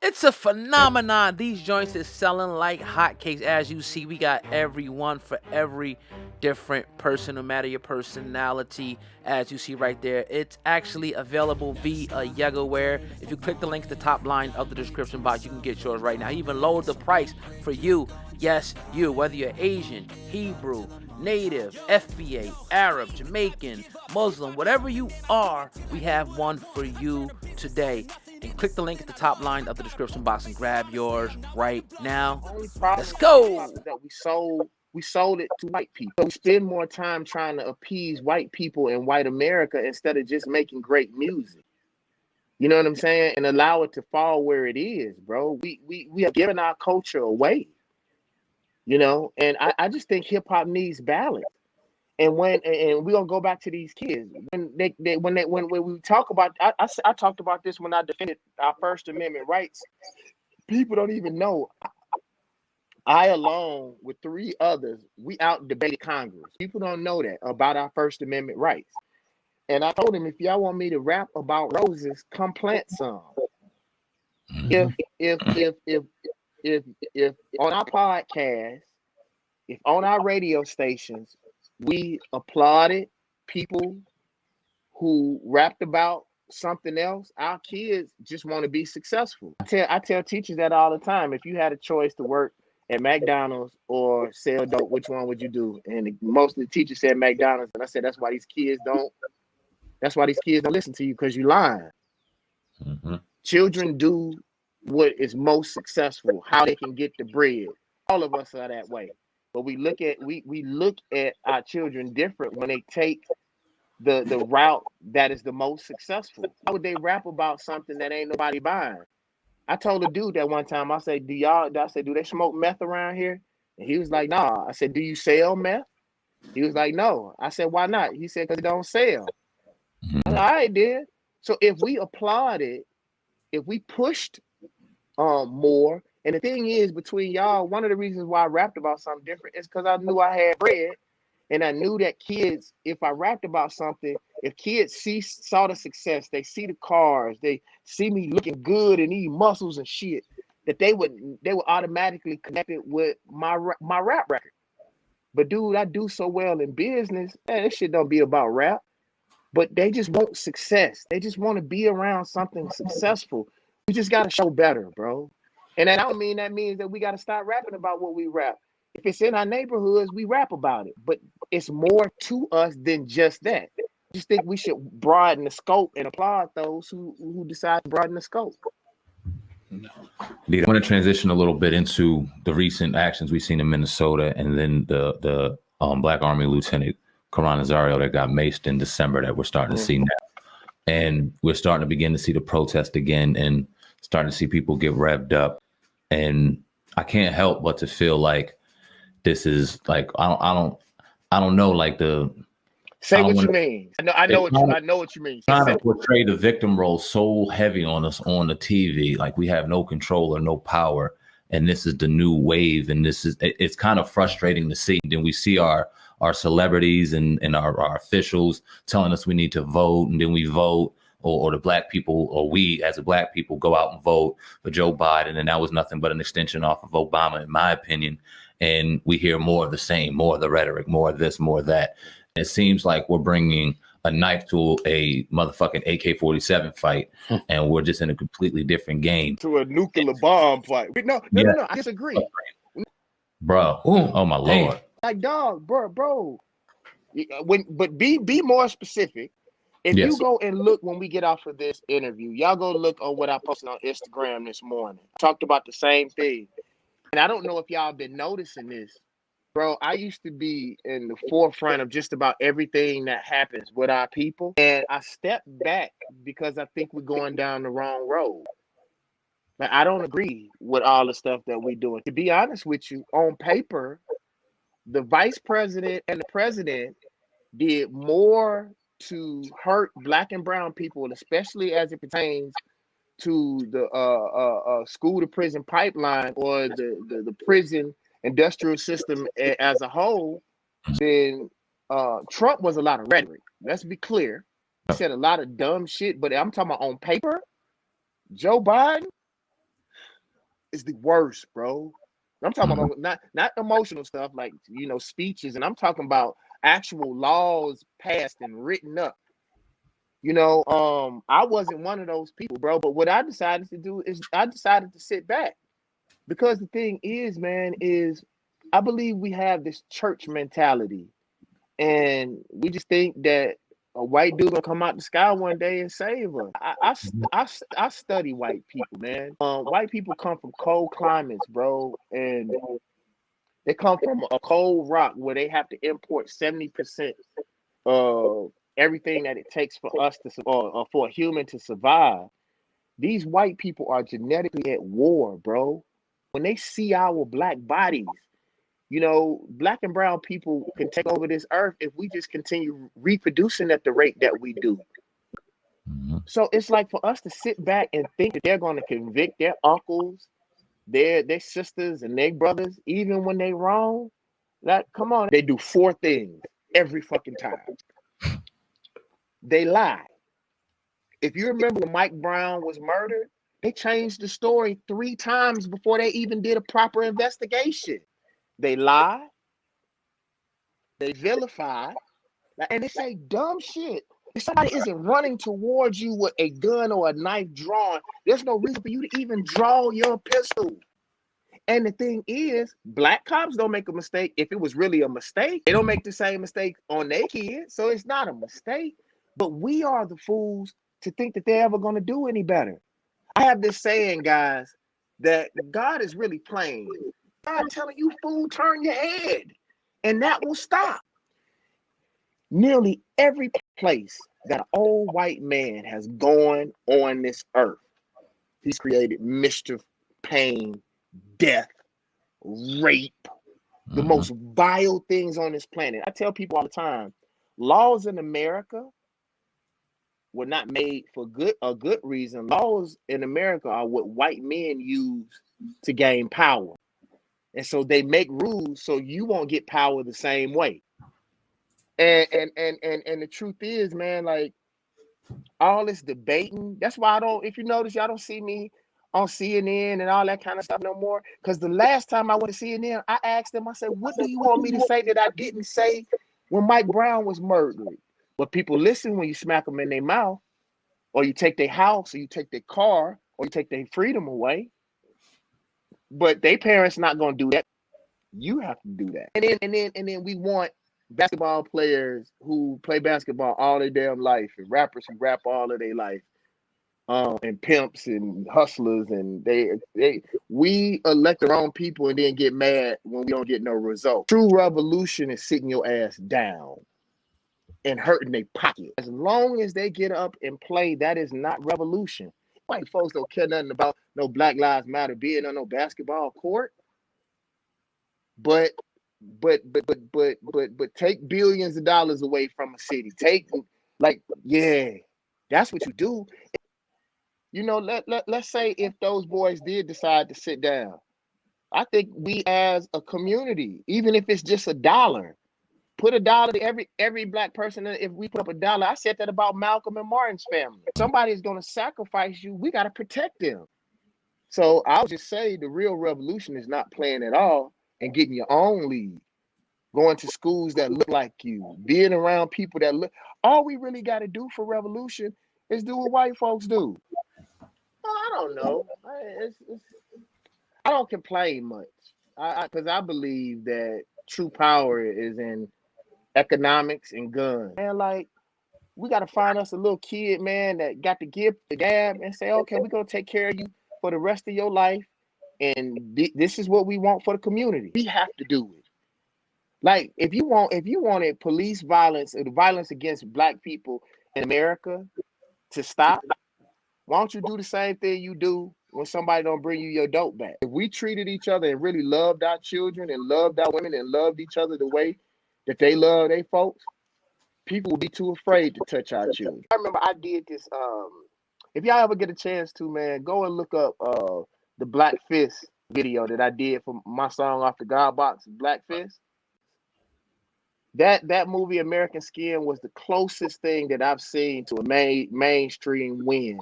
It's a phenomenon. These joints is selling like hotcakes. As you see, we got everyone for every different person, no matter your personality. As you see right there, it's actually available via Yegaware. If you click the link to the top line of the description box, you can get yours right now. He even lowered the price for you. Yes, you, whether you're Asian, Hebrew, Native, FBA, Arab, Jamaican, Muslim, whatever you are, we have one for you today. And click the link at the top line of the description box and grab yours right now. Only problem Let's with hip hop go. is that we sold it to white people. So we spend more time trying to appease white people in white America instead of just making great music. You know what I'm saying? And allow it to fall where it is, bro. We have given our culture away, and I just think hip hop needs balance. And we're gonna go back to these kids when we talk about I talked about this when I defended our First Amendment rights. People don't even know I, along with three others, we out debated Congress. People don't know that about our First Amendment rights. And I told him, if y'all want me to rap about roses, come plant some. If if if if if if on our podcast, if on our radio stations, we applauded people who rapped about something else, our kids just want to be successful. I tell teachers that all the time. If you had a choice to work at McDonald's or sell dope, which one would you do? And most of the teachers said McDonald's, and I said that's why these kids don't. That's why these kids don't listen to you, because you lying. Mm-hmm. Children do what is most successful, how they can get the bread. All of us are that way. But we look at our children different when they take the route that is the most successful. How would they rap about something that ain't nobody buying? I told a dude that one time, I said, do they smoke meth around here? And he was like, nah. I said, do you sell meth? He was like, no. I said, why not? He said, because it don't sell. Mm-hmm. All right, then. So if we applauded, if we pushed more, and the thing is, between y'all, one of the reasons why I rapped about something different is because I knew I had bread. And I knew that kids, if I rapped about something, if kids saw the success, they see the cars, they see me looking good and eating muscles and shit, that they would automatically connect it with my rap record. But dude, I do so well in business. Man, this shit don't be about rap. But they just want success. They just want to be around something successful. We just got to show better, bro. And I don't mean that means that we got to stop rapping about what we rap. If it's in our neighborhoods, we rap about it. But it's more to us than just that. I just think we should broaden the scope and applaud those who decide to broaden the scope. I want to transition a little bit into the recent actions we've seen in Minnesota, and then the Black Army Lieutenant Karan Azario that got maced in December that we're starting to see now. And we're starting to begin to see the protest again and starting to see people get revved up. And I can't help but to feel like this is like I don't know, like the Say what you mean. I know what you mean. Trying to portray the victim role so heavy on us on the TV, like we have no control or no power, and this is the new wave, and it's kind of frustrating to see. Then we see our celebrities and our officials telling us we need to vote, and then we vote, or the black people, or we as a black people go out and vote for Joe Biden, and that was nothing but an extension off of Obama, in my opinion. And we hear more of the same, more of the rhetoric, more of this, more of that. It seems like we're bringing a knife to a motherfucking AK-47 fight, and we're just in a completely different game. To a nuclear bomb fight. No, I disagree. Bro, oh my Lord. Like, dog, bro. But be more specific. If you go and look when we get off of this interview, y'all go look on what I posted on Instagram this morning. I talked about the same thing. And I don't know if y'all been noticing this. Bro, I used to be in the forefront of just about everything that happens with our people. And I stepped back because I think we're going down the wrong road. Like, I don't agree with all the stuff that we're doing. To be honest with you, on paper, the vice president and the president did more to hurt black and brown people, especially as it pertains to the school to prison pipeline or the prison industrial system as a whole, then Trump was a lot of rhetoric. Let's be clear. He said a lot of dumb shit, but I'm talking about on paper, Joe Biden, is the worst, bro. I'm talking about not emotional stuff like speeches, and I'm talking about actual laws passed and written up. I wasn't one of those people, bro. But what I decided to do is I decided to sit back because the thing is, man, is I believe we have this church mentality, and we just think that a white dude gonna come out the sky one day and save us. I study white people, man. White people come from cold climates, bro, and they come from a cold rock where they have to import 70% of everything that it takes for us to for a human to survive. These white people are genetically at war, bro. When they see our black bodies, black and brown people can take over this earth if we just continue reproducing at the rate that we do. So it's like for us to sit back and think that they're going to convict their uncles, their sisters, and their brothers, even when they wrong. Come on, they do 4 things every fucking time. They lie. If you remember when Mike Brown was murdered, they changed the story 3 times before they even did a proper investigation. They lie, they vilify, and they say dumb shit. If somebody isn't running towards you with a gun or a knife drawn, there's no reason for you to even draw your pistol. And the thing is, black cops don't make a mistake. If it was really a mistake, they don't make the same mistake on their kids. So it's not a mistake. But we are the fools to think that they're ever going to do any better. I have this saying, guys, that God is really playing. God telling you, fool, turn your head. And that will stop. Nearly every place that an old white man has gone on this earth, he's created mischief, pain, death, rape, the most vile things on this planet. I tell people all the time, laws in America were not made for a good reason. Laws in America are what white men use to gain power. And so they make rules so you won't get power the same way. And the truth is, man, like all this debating, that's why if you notice, y'all don't see me on CNN and all that kind of stuff no more. Because the last time I went to CNN, I asked them, I said, what do you want me to say that I didn't say when Mike Brown was murdered? But people listen when you smack them in their mouth, or you take their house, or you take their car, or you take their freedom away. But their parents not gonna do that. You have to do that. And then we want basketball players who play basketball all their damn life, and rappers who rap all of their life, and pimps and hustlers, and we elect the wrong people and then get mad when we don't get no result. True revolution is sitting your ass down and hurting their pocket. As long as they get up and play, that is not revolution. White folks don't care nothing about no Black Lives Matter being on no basketball court. But take billions of dollars away from a city. That's what you do. Let's say if those boys did decide to sit down, I think we as a community, even if it's just $1, put $1 to every black person. If we put up $1, I said that about Malcolm and Martin's family. Somebody is going to sacrifice you. We got to protect them. So I'll just say the real revolution is not playing at all and getting your own league, going to schools that look like you, being around people that look. All we really got to do for revolution is do what white folks do. I don't know. I don't complain much because I believe that true power is in economics and guns. And like, we got to find us a little kid, man, that got the gift, the gab, and say, okay, we're going to take care of you for the rest of your life. And this is what we want for the community. We have to do it. Like, if you wanted police violence or the violence against black people in America to stop, why don't you do the same thing you do when somebody don't bring you your dope back? If we treated each other and really loved our children and loved our women and loved each other the way that they love their folks, people would be too afraid to touch our children. I remember I did this. If y'all ever get a chance to, man, go and look up the Black Fist video that I did for my song off the God Box, Black Fist. That movie, American Skin, was the closest thing that I've seen to a mainstream win.